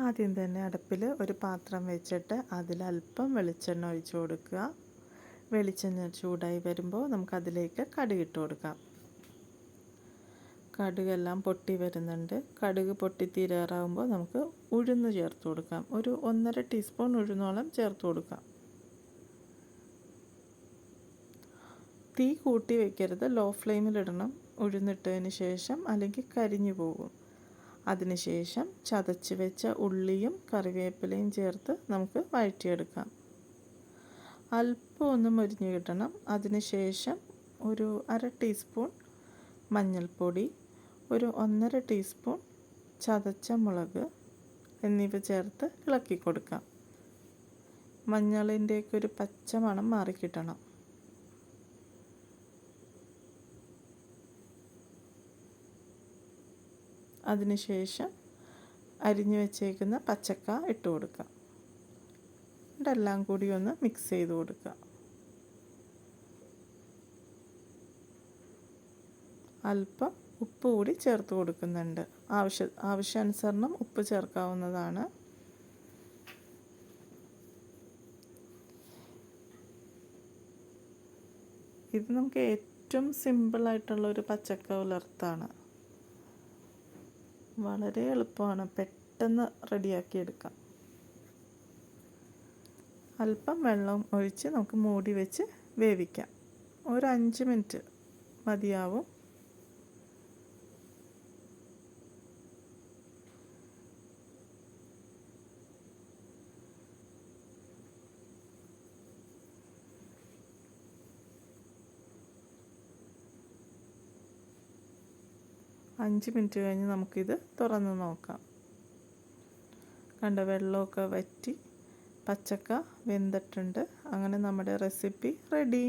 ആദ്യം തന്നെ അടുപ്പിൽ ഒരു പാത്രം വെച്ചിട്ട് അതിലല്പം വെളിച്ചെണ്ണ ഒഴിച്ചു കൊടുക്കുക. വെളിച്ചെണ്ണ ചൂടായി വരുമ്പോൾ നമുക്കതിലേക്ക് കടുക് ഇട്ട് കൊടുക്കാം. കടുകെല്ലാം പൊട്ടി വരുന്നുണ്ട്. കടുക് പൊട്ടി തീരാറാകുമ്പോൾ നമുക്ക് ഉഴുന്ന് ചേർത്ത് കൊടുക്കാം. ഒരു 1.5 ടീസ്പൂൺ ഉഴുന്നോളം ചേർത്ത് കൊടുക്കാം. തീ കൂട്ടി വയ്ക്കരുത്, ലോ ഫ്ലെയിമിലിടണം ഉഴുന്നിട്ടതിന് ശേഷം, അല്ലെങ്കിൽ കരിഞ്ഞു പോകും. അതിനുശേഷം ചതച്ച് വെച്ച ഉള്ളിയും കറിവേപ്പിലയും ചേർത്ത് നമുക്ക് വഴറ്റിയെടുക്കാം. അല്പം ഒന്ന് മൊരിഞ്ഞ് കിട്ടണം. അതിനുശേഷം ഒരു 1/2 ടീസ്പൂൺ മഞ്ഞൾപ്പൊടി, ഒരു 1.5 ടീസ്പൂൺ ചതച്ച മുളക് എന്നിവ ചേർത്ത് ഇളക്കി കൊടുക്കാം. മഞ്ഞളിൻ്റെയൊക്കെ ഒരു പച്ച മണം മാറിക്കിട്ടണം. അതിനുശേഷം അരിഞ്ഞു വെച്ചേക്കുന്ന പച്ചക്ക ഇട്ട് കൊടുക്കുക. ഇതെല്ലാം കൂടി ഒന്ന് മിക്സ് ചെയ്ത് കൊടുക്കുക. അല്പം ഉപ്പ് കൂടി ചേർത്ത് കൊടുക്കുന്നുണ്ട്. ആവശ്യാനുസരണം ഉപ്പ് ചേർക്കാവുന്നതാണ്. ഇത് നമുക്ക് ഏറ്റവും സിമ്പിളായിട്ടുള്ളൊരു പച്ചക്ക ഉലർത്താണ്. വളരെ എളുപ്പമാണ്, പെട്ടെന്ന് റെഡിയാക്കിയെടുക്കാം. അല്പം വെള്ളം ഒഴിച്ച് നമുക്ക് മൂടി വെച്ച് വേവിക്കാം. ഒരു 5 മിനിറ്റ് മതിയാവും. അഞ്ച് മിനിറ്റ് കഴിഞ്ഞ് നമുക്കിത് തുറന്ന് നോക്കാം. കണ്ട വെള്ളമൊക്കെ വറ്റി പച്ചക്ക വെന്തിട്ടുണ്ട്. അങ്ങനെ നമ്മുടെ റെസിപ്പി റെഡി.